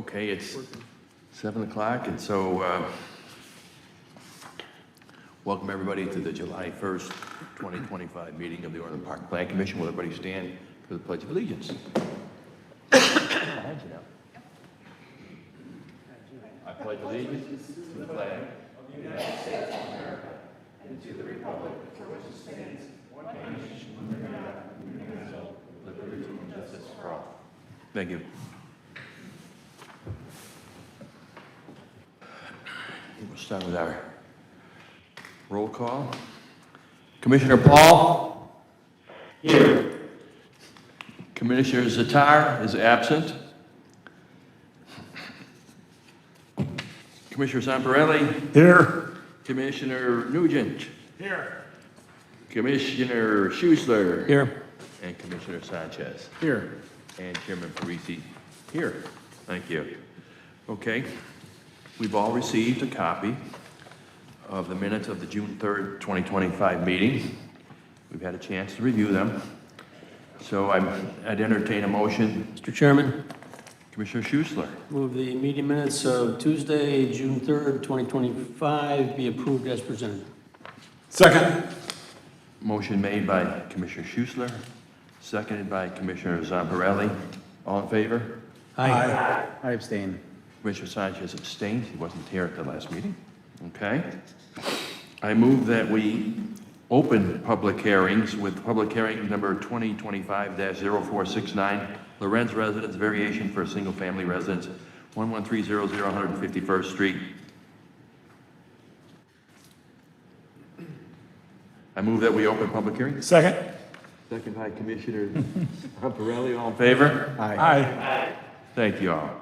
Okay, it's 7 o'clock, and so welcome everybody to the July 1st, 2025 meeting of the Orland Park Plan Commission. Will everybody stand for the Pledge of Allegiance? I pledge allegiance to the flag of the United States of America and to the republic for which it stands, one nation, under God, indivisible, with liberty and justice for all. Thank you. We'll start with our roll call. Commissioner Paul? Here. Commissioner Zatar is absent. Commissioner Zamparelli? Here. Commissioner Nugent? Here. Commissioner Schuessler? Here. And Commissioner Sanchez? Here. And Chairman Parisi? Here. Thank you. Okay. We've all received a copy of the minutes of the June 3rd, 2025 meeting. We've had a chance to review them. So I'd entertain a motion. Mr. Chairman, Commissioner Schuessler. move the meeting minutes of Tuesday, June 3rd, 2025 be approved as presented. Second. Motion made by Commissioner Schuessler, seconded by Commissioner Zamparelli. All in favor? Aye. I abstain. Commissioner Sanchez abstained. He wasn't here at the last meeting. Okay. I move that we open public hearings with public hearing number 2025-0469, Lorenz Residence Variation for a Single-Family Residence, 11300 151st Street. I move that we open public hearing. Second. Second by Commissioner Zamparelli. All in favor? Aye. Thank you all.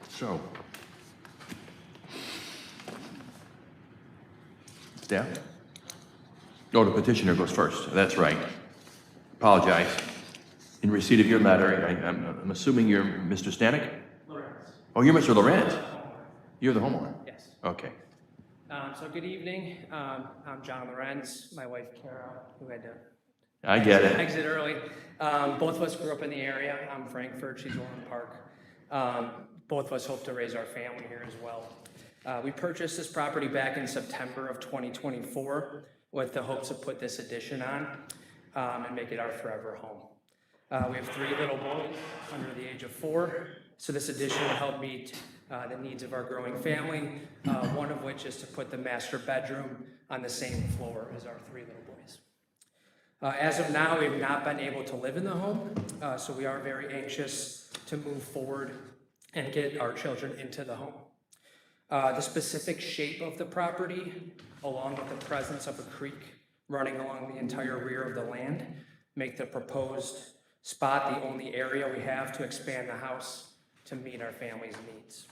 So, staff? Oh, the petitioner goes first. That's right. Apologize. In receipt of your letter, I'm assuming you're Mr. Stanek? Lorenz. Oh, you're Mr. Lorenz? You're the homeowner? Yes. Okay. So good evening. I'm John Lorenz, my wife Kara, who had to I get it. exit early. Both of us grew up in the area. I'm Frankfurt, she's Orland Park. Both of us hope to raise our family here as well. We purchased this property back in September of 2024 with the hopes of put this addition on and make it our forever home. We have 3 little boys under the age of 4, so this addition will help meet the needs of our growing family, one of which is to put the master bedroom on the same floor as our 3 little boys. As of now, we have not been able to live in the home, so we are very anxious to move forward and get our children into the home. The specific shape of the property, along with the presence of a creek running along the entire rear of the land, make the proposed spot the only area we have to expand the house to meet our family's needs.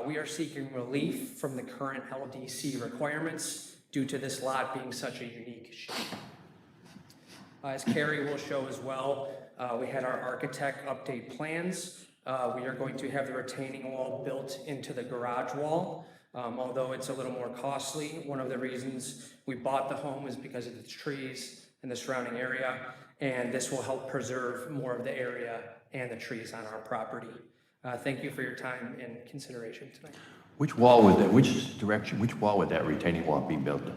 We are seeking relief from the current LDC requirements due to this lot being such a unique shape. As Carrie will show as well, we had our architect update plans. We are going to have the retaining wall built into the garage wall. Although it's a little more costly, one of the reasons we bought the home is because of the trees in the surrounding area, and this will help preserve more of the area and the trees on our property. Thank you for your time and consideration tonight. Which wall would that retaining wall be built?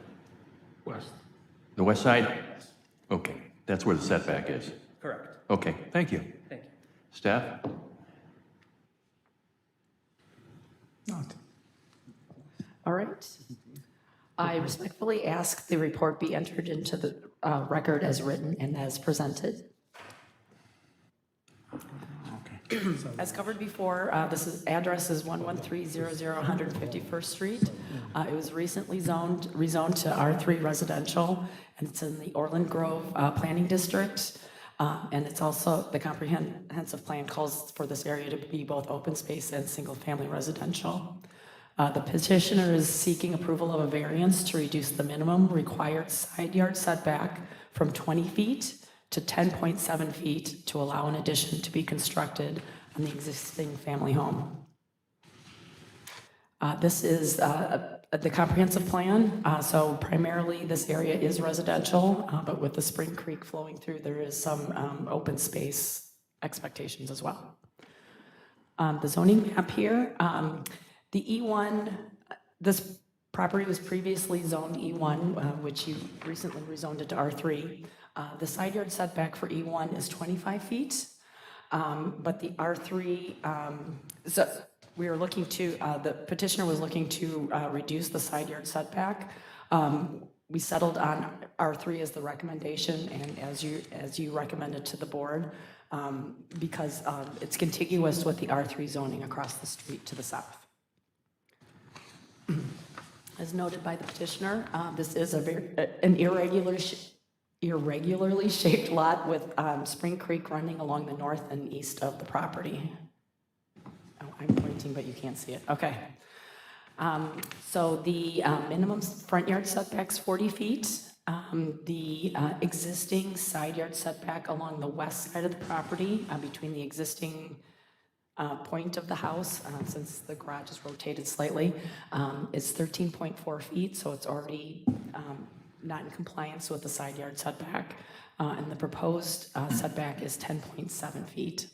West. The west side? Yes. Okay, that's where the setback is. Correct. Okay, thank you. Thank you. Staff? Not. All right. I respectfully ask the report be entered into the record as written and as presented. As covered before, address is 11300 151st Street. It was recently rezoned to R3 residential, and it's in the Orland Grove Planning District. And it's also, the comprehensive plan calls for this area to be both open space and single-family residential. The petitioner is seeking approval of a variance to reduce the minimum required side yard setback from 20 feet to 10.7 feet to allow an addition to be constructed on the existing family home. This is the comprehensive plan. So primarily this area is residential, but with the Spring Creek flowing through, there is some open space expectations as well. The zoning map here, the E1, this property was previously zoned E1, which you recently rezoned it to R3. The side yard setback for E1 is 25 feet, but the R3, so we are looking to, the petitioner was looking to reduce the side yard setback. We settled on R3 as the recommendation and as you recommended to the board, because it's contiguous with the R3 zoning across the street to the south. As noted by the petitioner, this is an irregularly shaped lot with Spring Creek running along the north and east of the property. Oh, I'm pointing, but you can't see it. Okay. So the minimum front yard setback's 40 feet. The existing side yard setback along the west side of the property between the existing point of the house, since the garage is rotated slightly, is 13.4 feet, so it's already not in compliance with the side yard setback, and the proposed setback is 10.7 feet.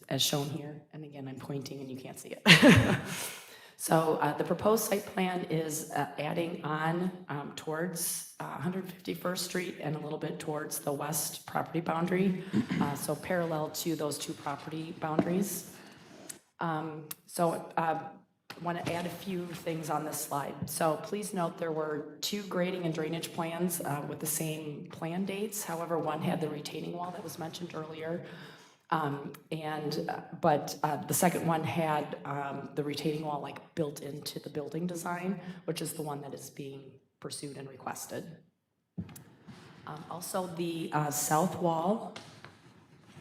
As shown here, and again, I'm pointing and you can't see it. So the proposed site plan is adding on towards 151st Street and a little bit towards the west property boundary, so parallel to those two property boundaries. So I want to add a few things on this slide. So please note there were two grading and drainage plans with the same plan dates. However, one had the retaining wall that was mentioned earlier. But the second one had the retaining wall like built into the building design, which is the one that is being pursued and requested. Also, the south wall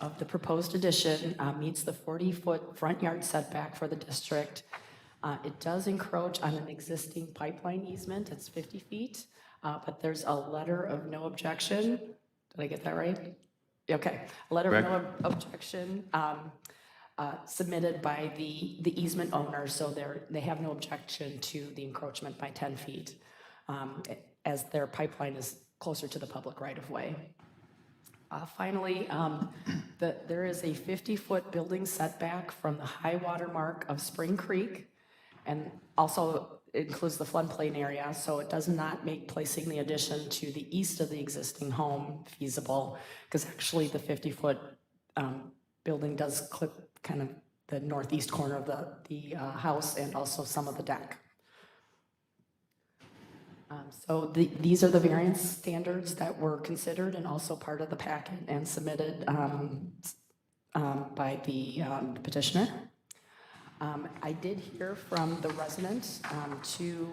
of the proposed addition meets the 40-foot front yard setback for the district. It does encroach on an existing pipeline easement. It's 50 feet, but there's a letter of no objection. Did I get that right? Okay, a letter of no objection submitted by the easement owner, so they have no objection to the encroachment by 10 feet, as their pipeline is closer to the public right-of-way. Finally, there is a 50-foot building setback from the high water mark of Spring Creek, and also includes the floodplain area, so it does not make placing the addition to the east of the existing home feasible, because actually the 50-foot building does clip kind of the northeast corner of the house and also some of the deck. So these are the variance standards that were considered and also part of the packet and submitted by the petitioner. I did hear from the resident to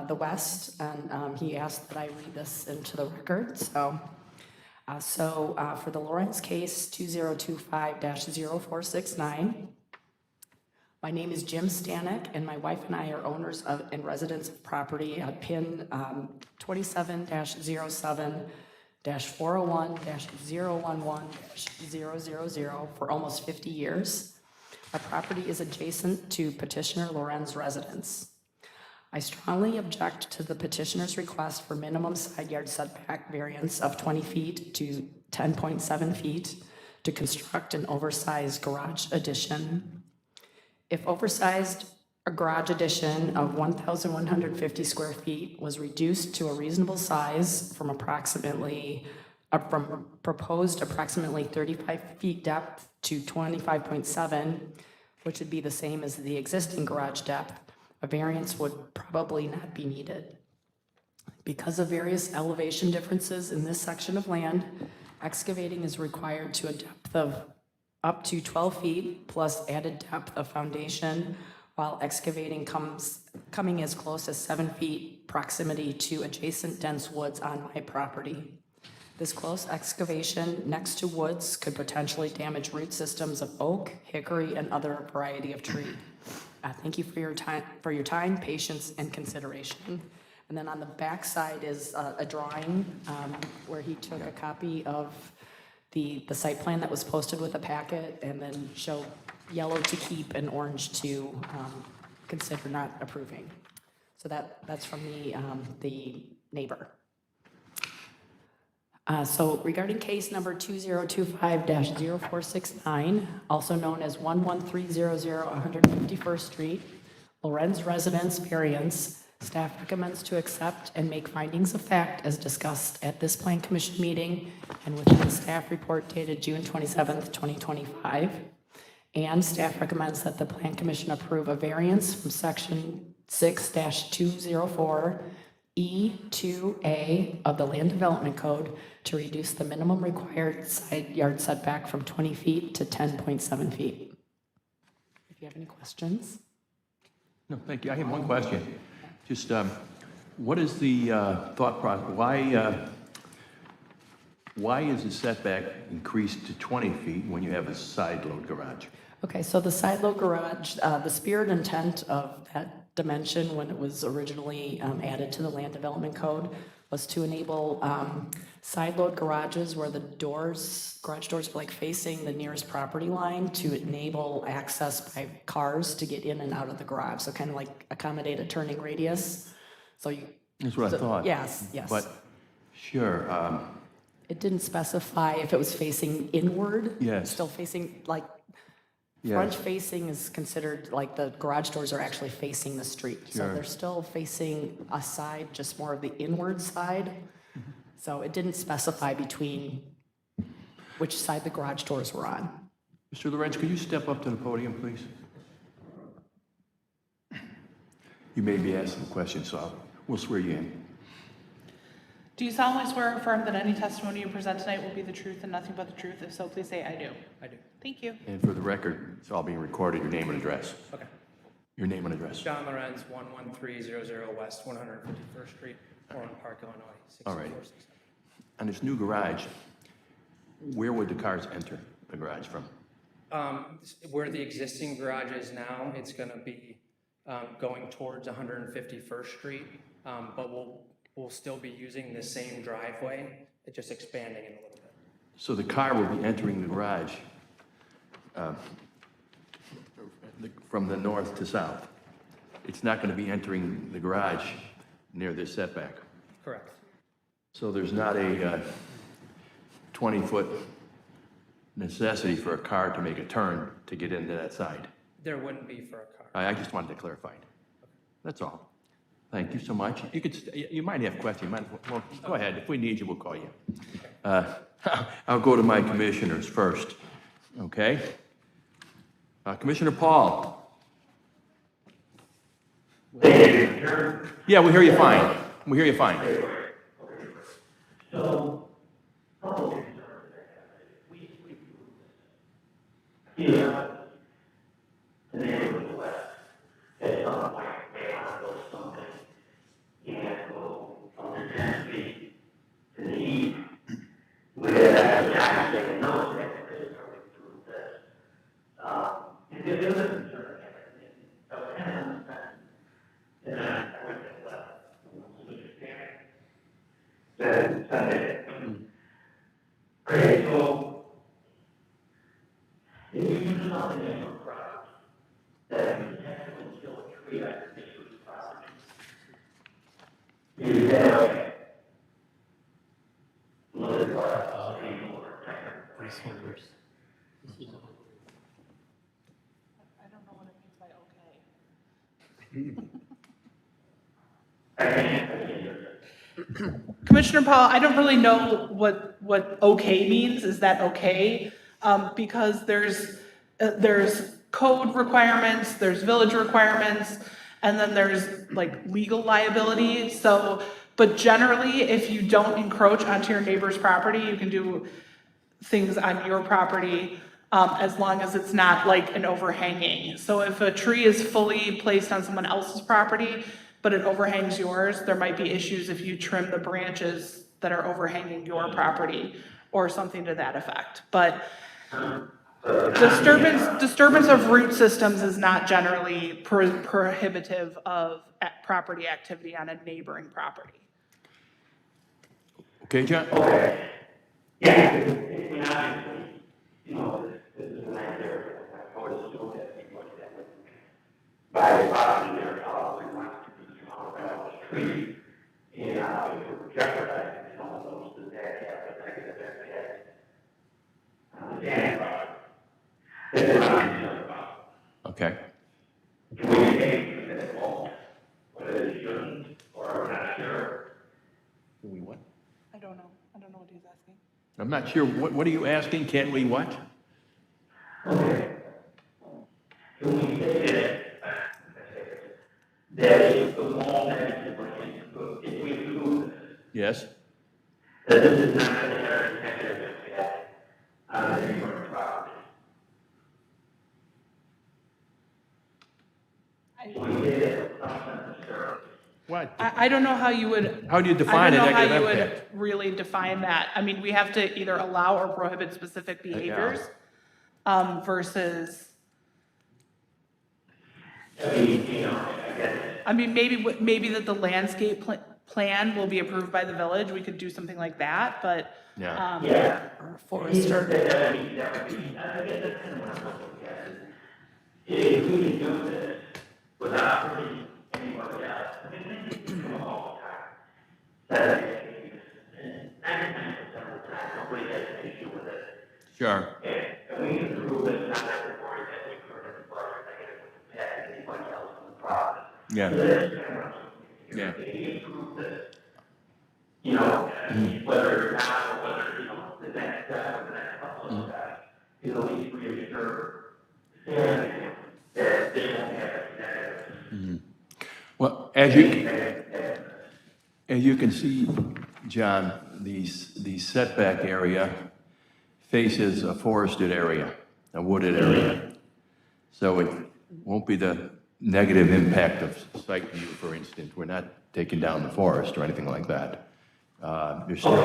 the west, and he asked that I read this into the record. So for the Lawrence case 2025-0469, my name is Jim Stanek, and my wife and I are owners of and residents of property at PIN 27-07-401-011-000 for almost 50 years. Our property is adjacent to petitioner Loren's residence. I strongly object to the petitioner's request for minimum side yard setback variance of 20 feet to 10.7 feet to construct an oversized garage addition. If oversized, a garage addition of 1,150 square feet was reduced to a reasonable size from proposed approximately 35 feet depth to 25.7, which would be the same as the existing garage depth, a variance would probably not be needed. Because of various elevation differences in this section of land, excavating is required to a depth of up to 12 feet plus added depth of foundation, while excavating coming as close as 7 feet proximity to adjacent dense woods on my property. This close excavation next to woods could potentially damage root systems of oak, hickory, and other variety of tree. Thank you for your time, patience, and consideration. And then on the back side is a drawing where he took a copy of the site plan that was posted with the packet, and then show yellow to keep and orange to consider not approving. So that's from the neighbor. So regarding case number 2025-0469, also known as 11300 151st Street, Lorenz Residence variance, staff recommends to accept and make findings of fact as discussed at this Plan Commission meeting and within the staff report dated June 27th, 2025. And staff recommends that the Plan Commission approve a variance from section 6-204 E2A of the Land Development Code to reduce the minimum required side yard setback from 20 feet to 10.7 feet. If you have any questions? No, thank you. I have one question. Just, what is the thought process? Why is the setback increased to 20 feet when you have a side load garage? Okay, so the side load garage, the spirit intent of that dimension when it was originally added to the Land Development Code was to enable side load garages where the garage doors were like facing the nearest property line to enable access by cars to get in and out of the garage. So kind of like accommodate a turning radius. So you. That's what I thought. Yes, yes. But, sure, It didn't specify if it was facing inward. Yes. Still facing, like, Yes. front facing is considered, like, the garage doors are actually facing the street. So Sure. they're still facing a side, just more of the inward side. So it didn't specify between which side the garage doors were on. Mr. Lorenz, could you step up to the podium, please? You may be asking questions, so we'll swear you in. Do you solemnly swear or affirm that any testimony you present tonight will be the truth and nothing but the truth? If so, please say, I do. I do. Thank you. And for the record, it's all being recorded, your name and address. Okay. Your name and address. John Lorenz, 11300 West 151st Street, Orland Park, Illinois, All right. 62467. On this new garage, where would the cars enter the garage from? Where the existing garage is now, it's going to be going towards 151st Street, but we'll still be using the same driveway, it's just expanding it a little bit. So the car will be entering the garage from the north to south. It's not going to be entering the garage near this setback. Correct. So there's not a 20-foot necessity for a car to make a turn to get into that side. There wouldn't be for a car. I just wanted to clarify. That's all. Thank you so much. You could, you might have questions. Well, go ahead. If we need you, we'll call you. I'll go to my commissioners first. Okay? Commissioner Paul. Yeah, we hear you fine. We hear you fine. I don't know what it means by okay. Commissioner Paul, I don't really know what okay means. Is that okay? Because there's code requirements, there's village requirements, and then there's like legal liability. So, but generally, if you don't encroach onto your neighbor's property, you can do things on your property as long as it's not like an overhanging. So if a tree is fully placed on someone else's property, but it overhangs yours, there might be issues if you trim the branches that are overhanging your property or something to that effect. But disturbance of root systems is not generally prohibitive of property activity on a neighboring property. Okay, John? Okay. Can we what? I don't know what he's asking. I'm not sure, what are you asking? Can't we what? Yes? What? I don't know how you would. How do you define a I don't know how negative you would impact? really define that. I mean, we have to either allow or prohibit specific behaviors, versus. I mean, maybe that the landscape plan will be approved by the village, we could do something like that, but. Yeah. Or forester. Sure. Yeah. Yeah. Well, as you can see, John, the setback area faces a forested area, a wooded area. So it won't be the negative impact of sight view, for instance. We're not taking down the forest or anything like that. You're still.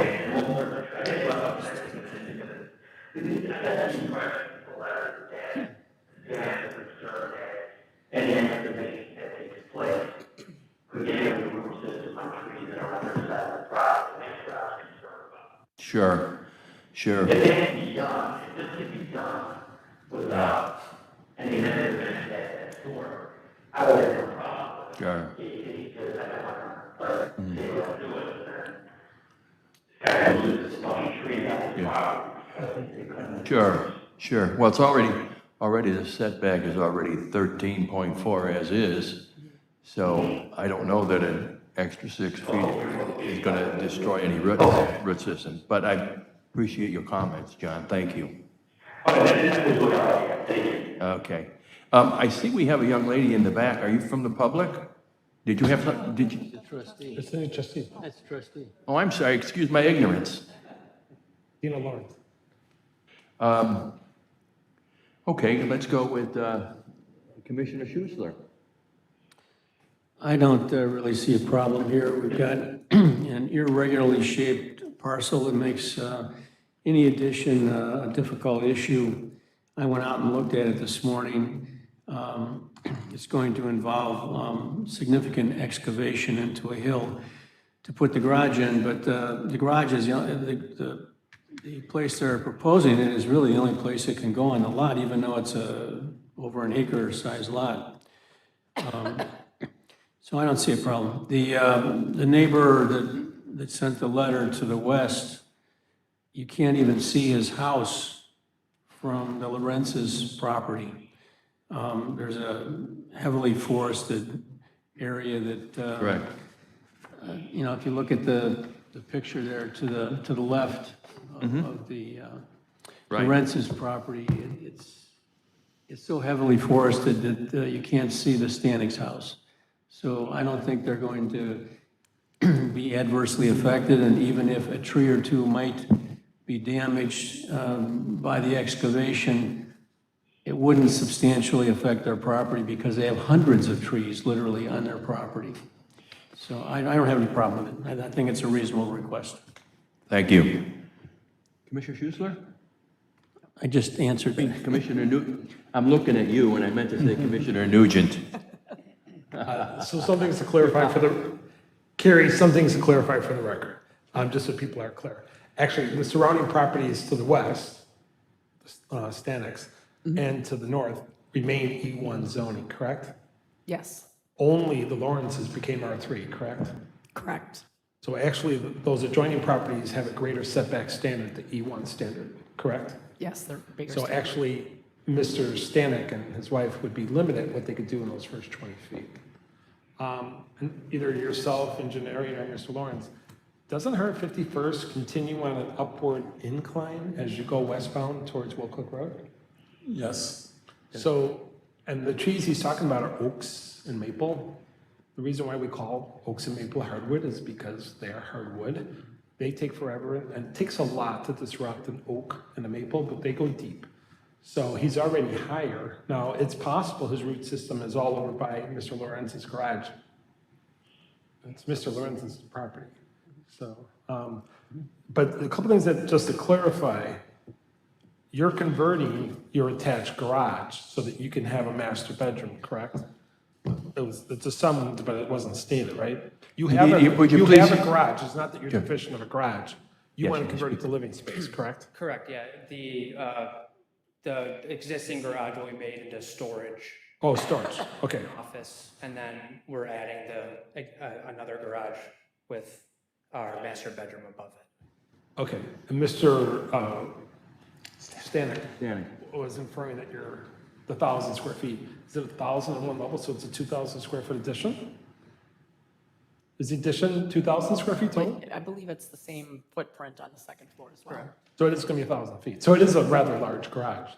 Sure, sure. Sure. Sure, sure. Well, it's already the setback is already 13.4 as is. So I don't know that an extra 6 feet is going to destroy any root system. But I appreciate your comments, John. Thank you. Okay. I see we have a young lady in the back. Are you from the public? Did you have some, did you? Trustee. It's the trustee, That's trustee. Oh, I'm sorry. Excuse my ignorance. Dina Lawrence. Okay, let's go with Commissioner Schuessler. I don't really see a problem here. We've got an irregularly shaped parcel that makes any addition a difficult issue. I went out and looked at it this morning. It's going to involve significant excavation into a hill to put the garage in, but the garage is, the place they're proposing it is really the only place it can go on the lot, even though it's over an acre-sized lot. So I don't see a problem. The neighbor that sent the letter to the west, you can't even see his house from the Lorenz's property. There's a heavily forested area that, Correct. If you look at the picture there to the left of the Right. Lorenz's property, it's so heavily forested that you can't see the Stanig's house. So I don't think they're going to be adversely affected, and even if a tree or two might be damaged by the excavation, it wouldn't substantially affect their property because they have hundreds of trees literally on their property. So I don't have any problem with it. I think it's a reasonable request. Thank you. Commissioner Schuessler? I just answered. Commissioner Nugent. I'm looking at you, and I meant to say Commissioner Nugent. So some things to clarify Carrie, some things to clarify for the record, just so people are clear. Actually, the surrounding properties to the west, Stanix, and to the north remain E1 zoning, correct? Yes, Only the Lawrences became R3, correct? correct. So actually, those adjoining properties have a greater setback standard, the E1 standard, correct? Yes, they're bigger. So standard. actually, Mr. Stanek and his wife would be limited what they could do in those first 20 feet. And either yourself, engineering, or Mr. Lawrence, doesn't 151st continue on an upward incline as you go westbound towards Wilcook Road? Yes. So, and the trees he's talking about are oaks and maple. The reason why we call oaks and maple hardwood is because they are hardwood. They take forever, and it takes a lot to disrupt an oak and a maple, but they go deep. So he's already higher. Now, it's possible his root system is all over by Mr. Lorenz's garage. It's Mr. Lorenz's property. So, but a couple things that, just to clarify, you're converting your attached garage so that you can have a master bedroom, correct? It's assumed, but it wasn't stated, right? You have a garage. It's not that you're deficient of a garage. You want to convert it to living space, correct? Correct, yeah. The existing garage will be made into storage Oh, storage, okay. office, and then we're adding another garage with our master bedroom above it. Okay, and Mr. Stanek Danny. was inferring that the 1,000 square feet, is it 1,000 in one level, so it's a 2,000 square foot addition? Is the addition 2,000 square feet total? I believe it's the same footprint on the second floor as well. So it is gonna be 1,000 feet. So it is a rather large garage,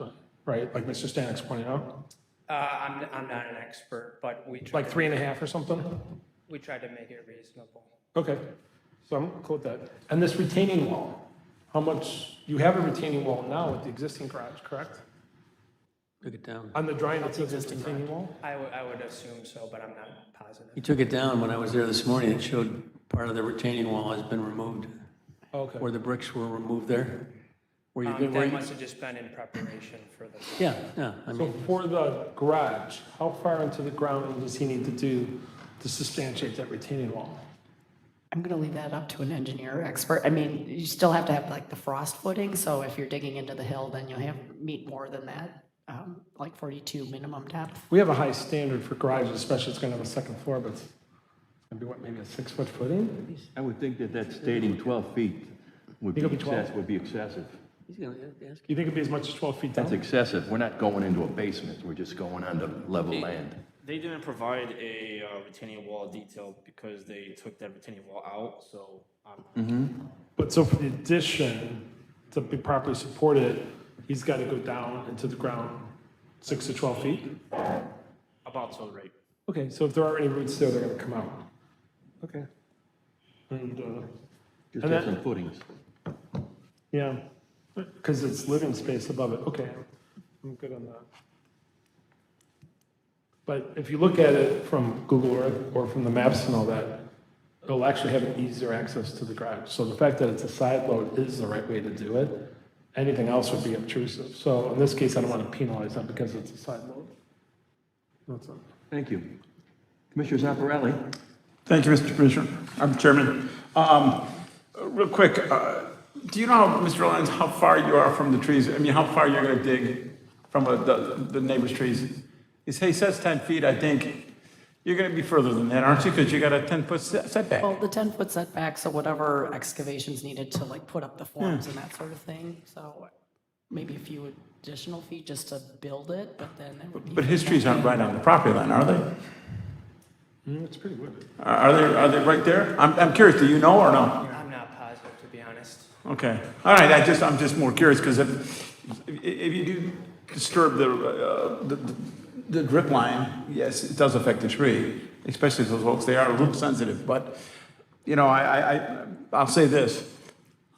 right? Like Mr. Stanek's pointing out? I'm not an expert, but we tried, Like 3.5 or something? we tried to make it reasonable. Okay, so I'm cool with that. And this retaining wall, how much, you have a retaining wall now with the existing garage, correct? Took it down. On the drawing, it says it's retaining wall? I would assume so, but I'm not positive. He took it down when I was there this morning. It showed part of the retaining wall has been removed, Okay. where the bricks were removed there. Where you where That you- must have just been in preparation for the. Yeah, I So mean, for the garage, how far into the ground does he need to do to substantiate that retaining wall? I'm going to leave that up to an engineer expert. I mean, you still have to have like the frost footing, so if you're digging into the hill, then you'll meet more than that, like 42 minimum depth. We have a high standard for garages, especially it's gonna have a second floor, but it's gonna be what, maybe a 6-foot footing? I would think that stating 12 feet would be Think it'll be 12? excessive. he's going to ask. You think it'd be as much as 12 feet down? That's excessive. We're not going into a basement. We're just going onto level land. They didn't provide a retaining wall detail because they took that retaining wall out, so. But so for the addition, to be properly supported, he's gotta go down into the ground 6 to 12 feet? About so, right? Okay, so if there are any roots there, they're gonna come out. Okay. And, Just And have that- some footings. yeah, because it's living space above it, okay, I'm good on that. But if you look at it from Google Earth or from the maps and all that, it'll actually have an easier access to the garage. So the fact that it's a side load is the right way to do it. Anything else would be obtrusive. So in this case, I don't want to penalize that because it's a side load. That's all. Thank you. Commissioner Zamparelli? Thank you, Mr. Commissioner, Chairman. Real quick, do you know, Mr. Orland, how far you are from the trees? I mean, how far you're going to dig from the neighbor's trees? He says 10 feet, I think. You're going to be further than that, aren't you? Because you got a 10-foot setback. Well, the 10-foot setback, so whatever excavations needed to like put up the forms and that sort of thing, so maybe a few additional feet just to build it, but then it would be. But his trees aren't right on the property line, are they? It's pretty wooded. Are they right there? I'm curious, do you know or no? I'm not positive, to be honest. Okay, all right, I'm just more curious, because if you do disturb the drip line, yes, it does affect the tree, especially those oaks, they are a little sensitive, but, you know, I'll say this,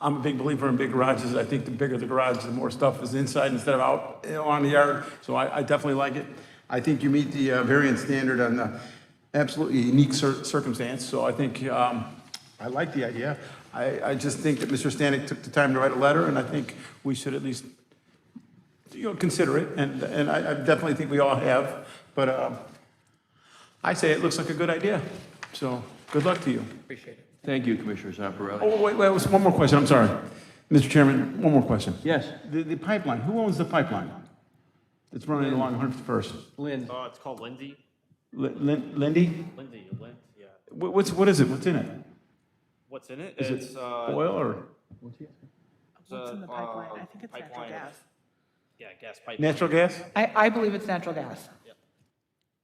I'm a big believer in big garages. I think the bigger the garage, the more stuff is inside instead of out, on the yard, so I definitely like it. I think you meet the variance standard on the absolutely unique circumstance, so I think, I like the idea. I just think that Mr. Stanek took the time to write a letter, and I think we should at least, consider it, and I definitely think we all have, but I say it looks like a good idea, so good luck to you. Appreciate it. Thank you, Commissioner Zamparelli. Oh, wait, one more question, I'm sorry. Mr. Chairman, one more question. Yes, The pipeline, who owns the pipeline? It's running along 101st. Lynn. It's called Lindy. Lindy? Lindy, yeah. What is it? What's in it? What's in it? Is It's it oil or? What's in the pipeline? I think it's natural gas. Yeah, gas pipe. Natural gas? I believe it's natural gas.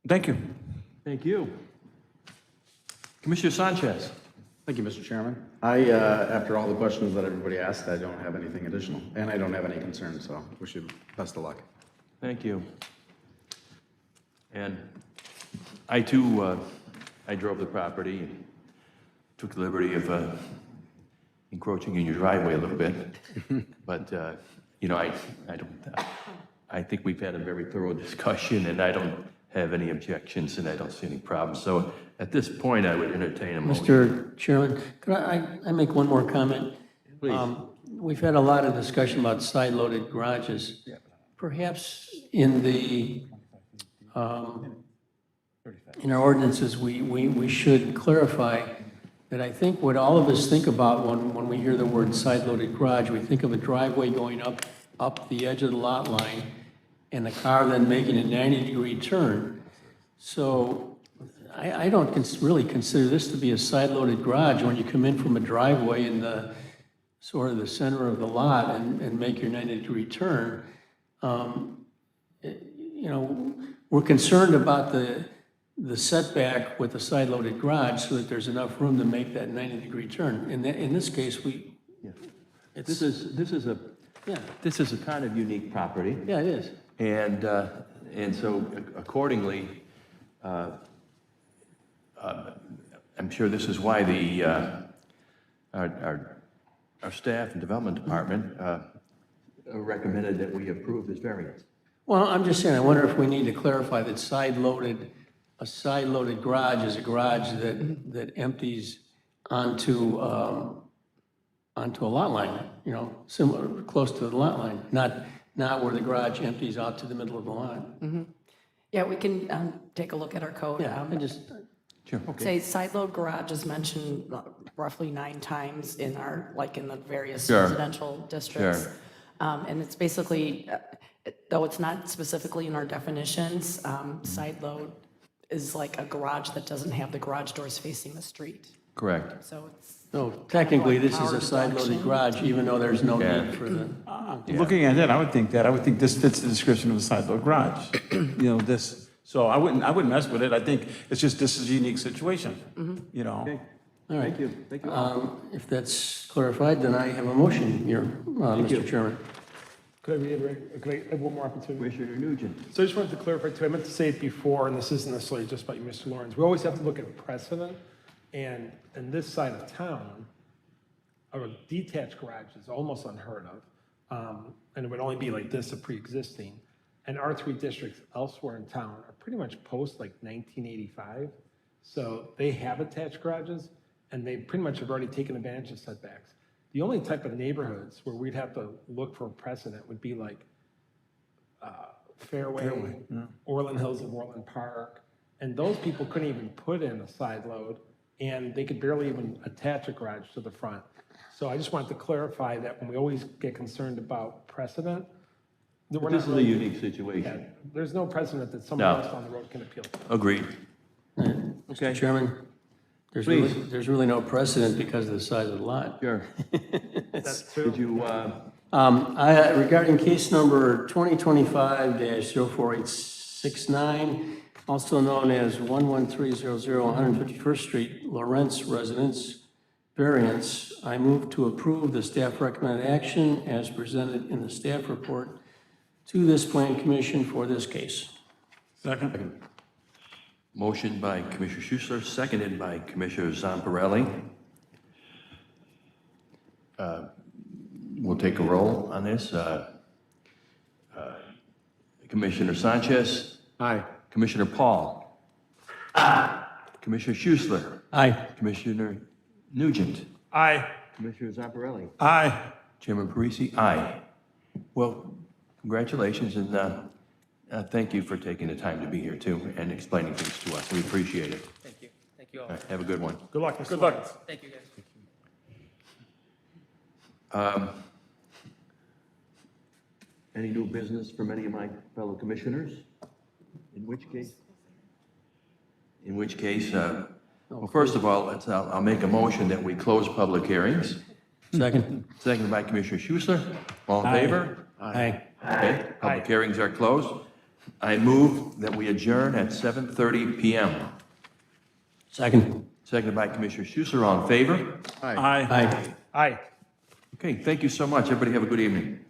Thank you. Thank you. Commissioner Sanchez. Thank you, Mr. Chairman. After all the questions that everybody asked, I don't have anything additional, and I don't have any concerns, so wish you best of luck. Thank you. And I too, I drove the property and took the liberty of encroaching in your driveway a little bit. But, you know, I don't, I think we've had a very thorough discussion and I don't have any objections and I don't see any problems. So at this point, I would entertain a motion. Mr. Chairman, could I make one more comment? Please. We've had a lot of discussion about side-loaded garages. Perhaps in the, in our ordinances, we should clarify that I think what all of us think about when we hear the word side-loaded garage, we think of a driveway going up the edge of the lot line and the car then making a 90-degree turn. So I don't really consider this to be a side-loaded garage when you come in from a driveway in the sort of the center of the lot and make your 90-degree turn. You know, we're concerned about the setback with the side-loaded garage so that there's enough room to make that 90-degree turn. In this case, This is a kind of unique property. yeah, it is. And so accordingly, I'm sure this is why our staff and development department recommended that we approve this variance. Well, I'm just saying, I wonder if we need to clarify that a side-loaded garage is a garage that empties onto a lot line, you know, similar, close to the lot line, not where the garage empties out to the middle of the lot. Yeah, we can take a look at our code. Yeah, I just, Sure, okay. Say side load garage is mentioned roughly 9 times in our, like in the various Sure. residential districts. Sure. And it's basically, though it's not specifically in our definitions, side load is like a garage that doesn't have the garage doors facing the street. Correct. So it's, no, technically, this is Power a side-loaded deduction. garage, even though there's no Yeah. need for the, Looking at it, I would think this fits the description of a side-load garage. You know, this, so I wouldn't mess with it. I think it's just, this is a unique situation, you know? all right. Thank you. Thank you. If that's clarified, then I have a motion here, Mr. Chairman. Could I reiterate, could I have one more opportunity? Commissioner Nugent. So I just wanted to clarify too, I meant to say it before, and this isn't necessarily just about you, Mr. Lawrence. We always have to look at precedent, and in this side of town, a detached garage is almost unheard of. And it would only be like this, a pre-existing. And R3 districts elsewhere in town are pretty much post like 1985. So they have attached garages, and they pretty much have already taken advantage of setbacks. The only type of neighborhoods where we'd have to look for precedent would be like Fairway, Orland Hills of Orland Park. And those people couldn't even put in a side load, and they could barely even attach a garage to the front. So I just wanted to clarify that when we always get concerned about precedent, that we're This not is a really, unique situation. there's no precedent that somebody No. else down the road can appeal to. Agreed. Mr. Chairman, Please. there's really no precedent because of the size of the lot. Sure. Did you, Regarding case number 2025-04869, also known as 11300 151st Street, Lawrence Residence variance, I move to approve the staff recommended action as presented in the staff report to this plan commission for this case. Second? motion by Commissioner Schussler, seconded by Commissioner Zamparelli. We'll take a roll on this. Commissioner Sanchez. Aye. Commissioner Paul. Aye. Commissioner Schussler. Aye. Commissioner Nugent. Aye. Commissioner Zamparelli. Aye. Chairman Parisi, aye. Well, congratulations, and thank you for taking the time to be here, too, and explaining things to us. We appreciate it. Thank you. Thank you all. All right, have a good one. Good luck, Mr. Lawrence. Thank you, guys. Any new business from any of my fellow commissioners? In which case, well, first of all, I'll make a motion that we close public hearings. Second. Seconded by Commissioner Schussler. All in favor? Aye. Okay, public hearings are closed. I move that we adjourn at 7:30 PM. Second. Seconded by Commissioner Schuster. All in favor? Aye. Aye. Aye. Aye. Okay, thank you so much. Everybody have a good evening.